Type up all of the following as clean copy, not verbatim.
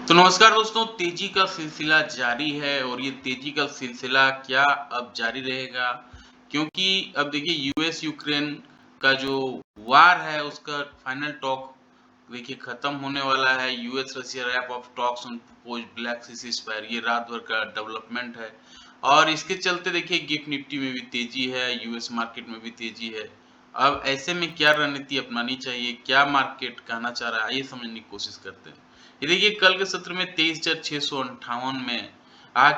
तो नमस्कार दोस्तों, तेजी का सिलसिला जारी है और ये तेजी का सिलसिला क्या अब जारी रहेगा? क्योंकि अब देखिए यूएस यूक्रेन का जो वार है उसका फाइनल टॉक देखिए खत्म होने वाला है। US Russia wrap up talks on proposed Black Sea ceasefire ये रात भर का डेवलपमेंट है और इसके चलते देखिए गिफ्ट निफ्टी में भी तेजी है, यूएस मार्केट में भी तेजी है। अब ऐसे में क्या रणनीति अपनानी चाहिए? क्या मार्केट कहना चाह रहा है? आइए समझने की कोशिश करते हैं। ये देखिए कल के सत्र में 23,658 में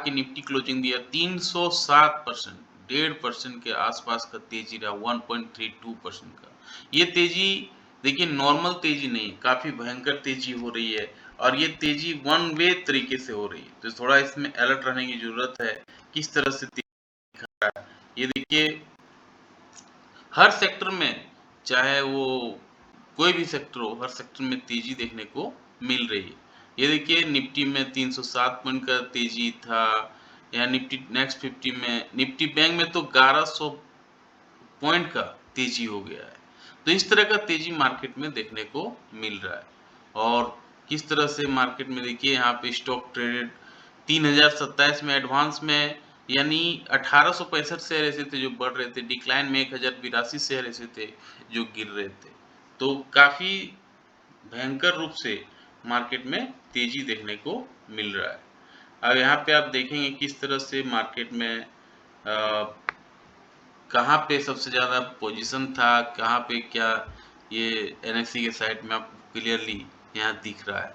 की निफ्टी क्लोजिंग दिया 307%, 1.5% के आसपास का तेजी रहा 1.32% का। ये तेजी देखिए नॉर्मल तेजी नहीं, काफी भयंकर तेजी हो रही है और ये तेजी वन वे तरीके से हो रही है, तो थोड़ा इसमें अलर्ट रहने की जरूरत है। किस तरह से तेजी दिखा रहा है ये देखिए, हर सेक्टर में, चाहे वो कोई भी सेक्टर हो, हर सेक्टर में तेजी देखने को मिल रही है। ये देखिए निफ्टी में 307 पॉइंट का तेजी था, या निफ्टी नेक्स्ट 50 में, निफ्टी बैंक में तो 1100 पॉइंट का तेजी हो गया है। तो इस तरह का तेजी मार्केट में देखने को मिल रहा है। और किस तरह से मार्केट में देखिए यहाँ पे स्टॉक ट्रेडेड 3027 में एडवांस में, यानी 1865 शेयर ऐसे थे जो बढ़ रहे थे, डिक्लाइन में 1082 शेयर ऐसे थे जो गिर रहे थे। तो काफी भयंकर रूप से मार्केट में तेजी देखने को मिल रहा है। अब यहाँ पे आप देखेंगे किस तरह से मार्केट में कहाँ पे सबसे ज़्यादा पोजीशन था, कहाँ पे क्या, ये एनएससी के साइड में आपको क्लियरली यहाँ दिख रहा है।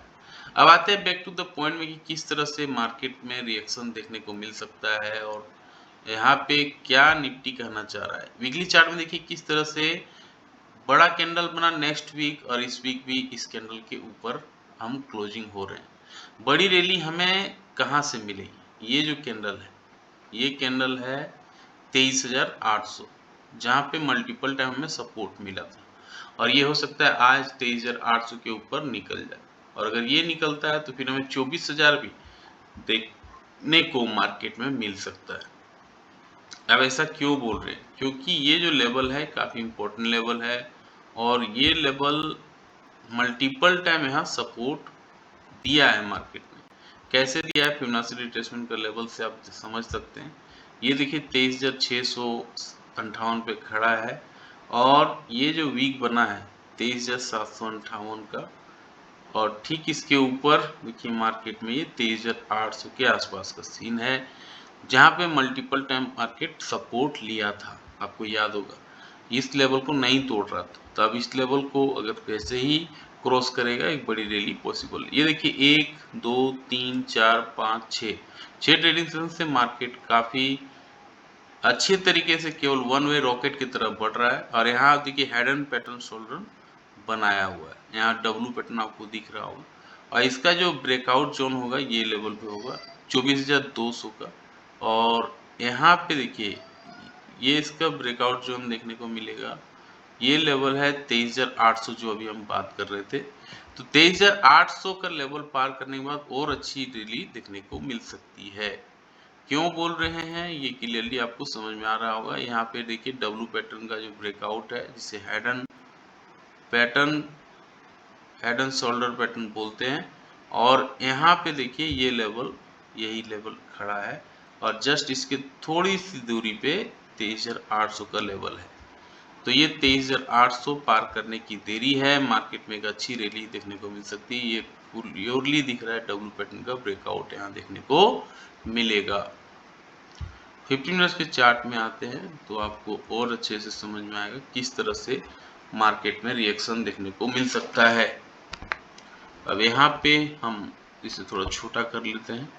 अब आते हैं बैक टू द पॉइंट में कि किस तरह से मार्केट में रिएक्शन देखने को मिल सकता है और यहाँ पे क्या निफ्टी कहना चाह रहा है। वीकली चार्ट में देखिए किस तरह से बड़ा कैंडल बना नेक्स्ट वीक, और इस वीक भी इस कैंडल के ऊपर हम क्लोजिंग हो रहे हैं। बड़ी रैली हमें कहाँ से मिलेगी? ये जो कैंडल है, ये कैंडल है 23,800, जहाँ पे मल्टीपल टाइम हमें सपोर्ट मिला था और ये हो सकता है आज 23,800 के ऊपर निकल जाए, और अगर ये निकलता है तो फिर हमें 24,000 भी देखने को मार्केट में मिल सकता है। अब ऐसा क्यों बोल रहे हैं? क्योंकि ये जो लेवल है काफी इंपॉर्टेंट लेवल है और ये लेवल मल्टीपल टाइम यहाँ सपोर्ट दिया है मार्केट में। कैसे दिया है? फिबोनाची रिट्रेसमेंट का लेवल से आप समझ सकते हैं। ये देखिए 23,658 पे खड़ा है और ये जो वीक बना है 23,758 का, और ठीक इसके ऊपर देखिए मार्केट में ये 23,800 के आसपास का सीन है, जहाँ पे मल्टीपल टाइम मार्केट सपोर्ट लिया था। आपको याद होगा इस लेवल को नहीं तोड़ रहा था, तो अब इस लेवल को अगर वैसे ही क्रॉस करेगा एक बड़ी रैली पॉसिबल। ये देखिए 1 2 3 4 5 6 ट्रेडिंग सेशन से मार्केट काफी अच्छे तरीके से केवल वन वे रॉकेट की तरफ बढ़ रहा है। और यहाँ देखिए हेड एंड पैटर्न शोल्डर बनाया हुआ है, यहाँ डब्लू पैटर्न आपको दिख रहा होगा, और इसका जो ब्रेकआउट जोन होगा ये लेवल पे होगा 24,200 का। और यहाँ पे देखिए ये इसका ब्रेकआउट जोन देखने को मिलेगा, ये लेवल है 23,800 जो अभी हम बात कर रहे थे। तो 23,800 का लेवल पार करने के बाद और अच्छी रैली देखने को मिल सकती है। क्यों बोल रहे हैं ये क्लियरली आपको समझ में आ रहा होगा। यहाँ पे देखिए डब्लू पैटर्न का जो ब्रेकआउट है, जिसे हेड एंड शोल्डर पैटर्न बोलते हैं, और यहाँ पे देखिए ये लेवल, यही लेवल खड़ा है और जस्ट इसके थोड़ी सी दूरी पे 23,800 का लेवल है। तो ये 23,800 पार करने की देरी है, मार्केट में एक अच्छी रैली देखने को मिल सकती है। ये प्योरली दिख रहा है डब्लू पैटर्न का ब्रेकआउट यहाँ देखने को मिलेगा। 15 मिनट्स के चार्ट में आते हैं तो आपको और अच्छे से समझ में आएगा किस तरह से मार्केट में रिएक्शन देखने को मिल सकता है। अब यहाँ पे हम इसे थोड़ा छोटा कर लेते हैं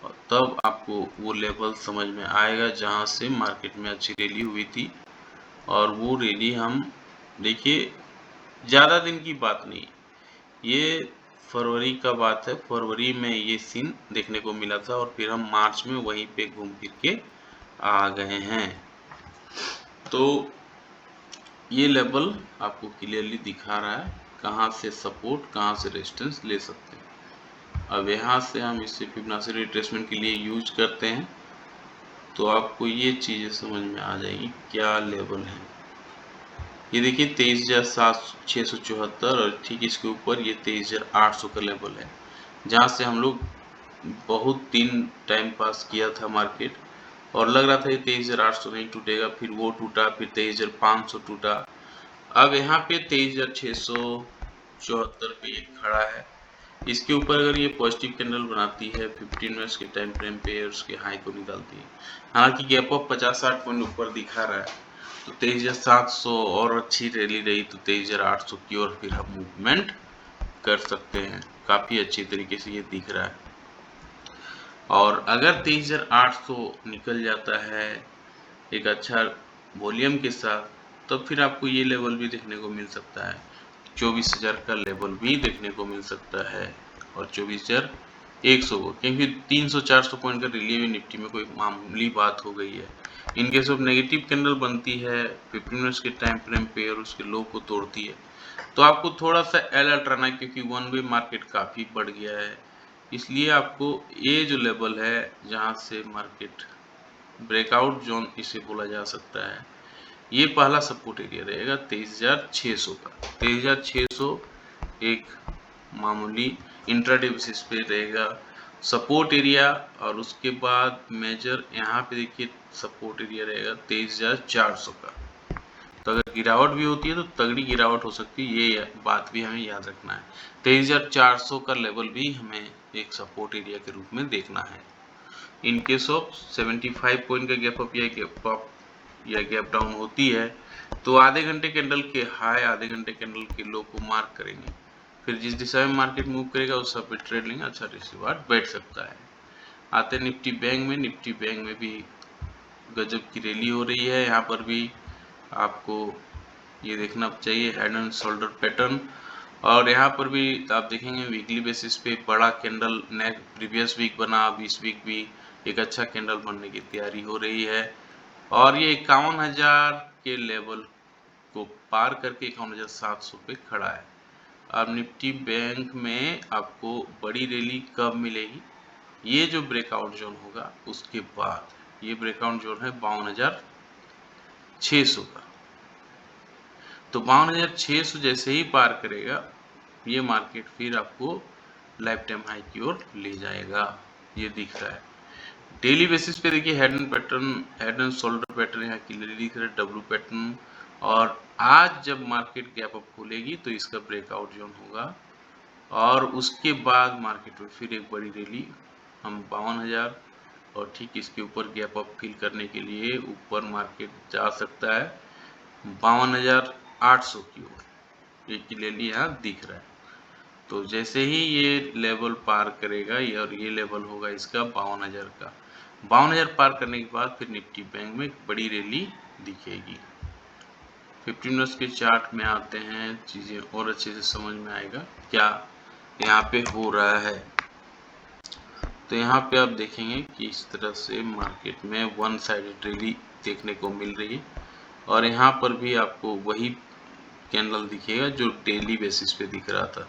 और तब आपको वो लेवल समझ में आएगा जहाँ से मार्केट में अच्छी रैली हुई थी। और वो रैली हम देखिए ज़्यादा दिन की बात नहीं, ये फरवरी का बात है। फरवरी में ये सीन देखने को मिला था और फिर हम मार्च में वहीं पे घूम फिर के आ गए हैं। तो ये लेवल आपको क्लियरली दिखा रहा है कहाँ से सपोर्ट, कहाँ से रेजिस्टेंस ले सकते हैं। अब यहाँ से हम इसे फिबोनाची रिट्रेसमेंट के लिए यूज करते हैं तो आपको ये चीज़ें समझ में आ जाएगी क्या लेवल है। ये देखिए 23,674 और ठीक इसके ऊपर ये 23,800 का लेवल है। जहाँ से हम लोग बहुत दिन टाइम पास किया था मार्केट, और लग रहा था ये 23,800 नहीं टूटेगा, फिर वो टूटा, फिर 23,500 टूटा। अब यहाँ पे 23,674 पे ये खड़ा है। इसके ऊपर अगर ये पॉजिटिव कैंडल बनाती है 15 मिनट्स के टाइम फ्रेम पे, उसके हाई को निकालती है, हालांकि गैप अप 50-60 पॉइंट ऊपर दिखा रहा है, तो 23,700 और अच्छी रैली रही तो 23,800 की ओर फिर हम मूवमेंट कर सकते हैं। काफी अच्छी तरीके से ये दिख रहा है, और अगर 23,800 निकल जाता है एक अच्छा वॉल्यूम के साथ, तो फिर आपको ये लेवल भी देखने को मिल सकता है, 24,000 का लेवल भी देखने को मिल सकता है, और 24,100 को, क्योंकि 300-400 पॉइंट का रिलीव निफ्टी में कोई मामूली बात हो गई है। In case of negative candle बनती है 15 मिनट्स के टाइम फ्रेम पे और उसके लो को तोड़ती है, तो आपको थोड़ा सा अलर्ट रहना है, क्योंकि वन वे मार्केट काफी बढ़ गया है। इसलिए आपको ये जो लेवल है जहां से मार्केट ब्रेकआउट जोन इसे बोला जा सकता है, ये पहला सपोर्ट एरिया रहेगा 23,600 का। 23,600 एक मामूली इंट्राडे बेसिस पे रहेगा सपोर्ट एरिया, और उसके बाद मेजर यहाँ पे देखिए सपोर्ट एरिया रहेगा 23,400 का। तो अगर गिरावट भी होती है तो तगड़ी गिरावट हो सकती है, ये बात भी हमें याद रखना है। 23,400 का लेवल भी हमें एक सपोर्ट एरिया के रूप में देखना है। इन केस ऑफ 75 पॉइंट का गैप अप या गैप अप या गैप डाउन होती है, तो आधे घंटे कैंडल के हाई आधे घंटे कैंडल के लो को मार्क करेंगे, फिर जिस दिशा में मार्केट मूव करेगा उस सब पे ट्रेड लेंगे, अच्छा रिसीवार्ड बैठ सकता है। आते निफ्टी बैंक में, निफ्टी बैंक में भी गजब की रैली हो रही है। यहाँ पर भी आपको ये देखना चाहिए हेड एंड शोल्डर पैटर्न, और यहाँ पर भी आप देखेंगे वीकली बेसिस पे बड़ा कैंडल प्रीवियस वीक बना, अब इस वीक भी एक अच्छा कैंडल बनने की तैयारी हो रही है, और ये 51,000 के लेवल को पार करके 51,700 पे खड़ा है। अब निफ्टी बैंक में आपको बड़ी रैली कब मिलेगी? ये जो ब्रेकआउट जोन होगा उसके बाद, ये ब्रेकआउट जोन है 52,600 का, तो 52,600 जैसे ही पार करेगा ये मार्केट फिर आपको लाइफ टाइम हाई की ओर ले जाएगा, ये दिख रहा है। डेली बेसिस पे देखिए head and pattern, head and shoulder pattern यहाँ क्लियरली दिख रहा है, डब्ल्यू पैटर्न, और आज जब मार्केट गैप अप खोलेगी तो इसका ब्रेकआउट जोन होगा, और उसके बाद मार्केट में फिर एक बड़ी रैली हम 52,000 और ठीक इसके ऊपर गैप अप फिल करने के लिए ऊपर मार्केट जा सकता है 52,800 की ओर, ये क्लियरली यहाँ दिख रहा है। तो जैसे ही ये लेवल पार करेगा ये, और ये लेवल होगा इसका 52,000 का, 52,000 पार करने के बाद फिर निफ्टी बैंक में एक बड़ी रैली दिखेगी। 15 मिनट्स के चार्ट में आते हैं, चीजें और अच्छे से समझ में आएगा क्या यहाँ पे हो रहा है। तो यहाँ पे आप देखेंगे कि इस तरह से मार्केट में वन साइडेड रैली देखने को मिल रही है, और यहाँ पर भी आपको वही कैंडल दिखेगा जो डेली बेसिस पे दिख रहा था।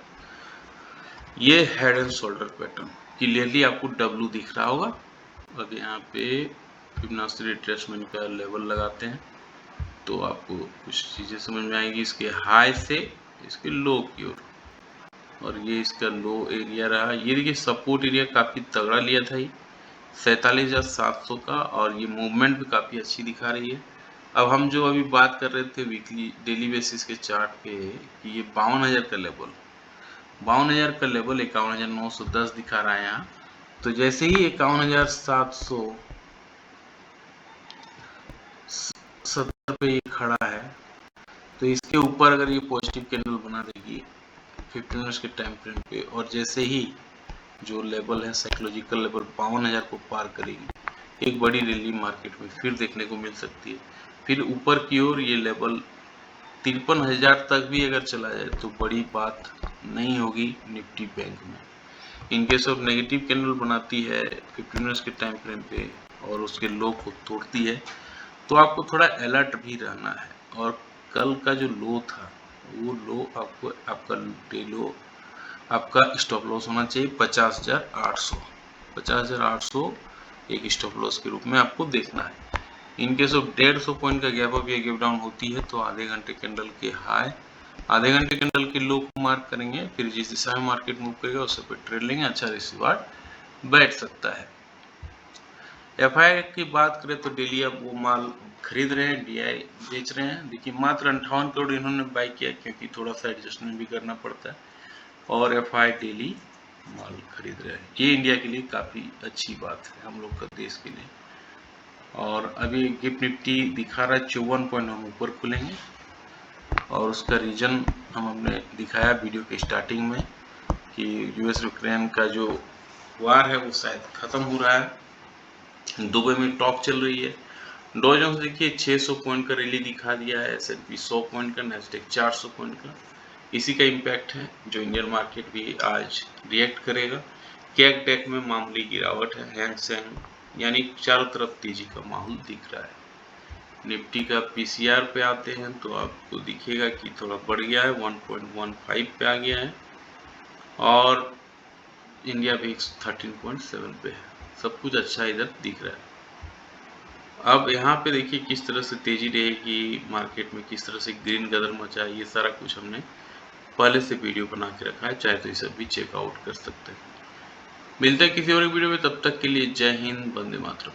ये head and shoulder pattern clearly आपको डब्ल्यू दिख रहा होगा। अब यहाँ पे फिबोनाची रिट्रेसमेंट का लेवल लगाते हैं तो आपको कुछ चीजें समझ में आएगी, इसके हाई से इसके लो की ओर, और ये इसका लो एरिया रहा। ये देखिए सपोर्ट एरिया काफी तगड़ा लिया था ये 47,700 का, और ये मूवमेंट भी काफी अच्छी दिखा रही है। अब हम जो अभी बात कर रहे थे वीकली डेली बेसिस के चार्ट पे कि ये 52,000 का लेवल, 52,000 का लेवल 51,910 दिखा रहा है यहाँ, तो जैसे ही 51,770 पे ये खड़ा है, तो इसके ऊपर अगर ये पॉजिटिव कैंडल बना देगी 15 मिनट्स के टाइम फ्रेम पे, और जैसे ही जो लेवल है साइकोलॉजिकल लेवल 52,000 को पार करेगी, एक बड़ी रैली मार्केट में फिर देखने को मिल सकती है। फिर ऊपर की ओर ये लेवल 53,000 तक भी अगर चला जाए तो बड़ी बात नहीं होगी निफ्टी बैंक में। In case of negative candle बनाती है 15 मिनट्स के टाइम फ्रेम पे और उसके लो को तोड़ती है, तो आपको थोड़ा अलर्ट भी रहना है। और कल का जो लो था वो लो आपको, आपका डे लो, आपका स्टॉप लॉस होना चाहिए 50,800, 50,800 एक स्टॉप लॉस के रूप में आपको देखना है। इन केस ऑफ 150 पॉइंट का गैप अप या गैप डाउन होती है तो आधे घंटे कैंडल के हाई आधे घंटे कैंडल के लो को मार्क करेंगे, फिर जिस दिशा में मार्केट मूव करेगा उससे पे ट्रेड लेंगे, अच्छा रिसीव बैठ सकता है। एफआई की बात करें तो डेली अब वो माल खरीद रहे हैं, डीआई बेच रहे हैं। देखिए मात्र 58 करोड़ इन्होंने बाई किया, क्योंकि थोड़ा सा एडजस्टमेंट भी करना पड़ता है, और एफआई डेली माल खरीद रहे हैं। ये इंडिया के लिए काफ़ी अच्छी बात है, हम लोग का देश के लिए। और अभी गिफ्ट निफ्टी दिखा रहा है 54 पॉइंट, हम ऊपर खुलेंगे, और उसका रीजन हम हमने दिखाया वीडियो के स्टार्टिंग में कि यूएस यूक्रेन का जो वार है वो शायद ख़त्म हो रहा है। दुबई में टॉक चल रही है। डॉ जोन्स देखिए 600 पॉइंट का रैली दिखा दिया है, S&P 100 पॉइंट का, नैस्डैक 400 पॉइंट का। इसी का इम्पैक्ट है जो इंडियन मार्केट भी आज रिएक्ट करेगा। कैक डेक में मामूली गिरावट है, हैंग सेंग यानी चारों तरफ तेजी का माहौल दिख रहा है। निफ्टी का पीसीआर पे आते हैं तो आपको दिखेगा कि थोड़ा बढ़ गया है, 1.15 पे आ गया है, और इंडिया VIX 13.7 पे है। सब कुछ अच्छा इधर दिख रहा है। अब यहाँ पे देखिए किस तरह से तेजी रहेगी मार्केट में, किस तरह से ग्रीन गदर मचा है, ये सारा कुछ हमने पहले से वीडियो बना के रखा है, चाहे तो इसे भी चेकआउट कर सकते हैं। मिलते हैं किसी और वीडियो में, तब तक के लिए जय हिंद, वंदे मातरम।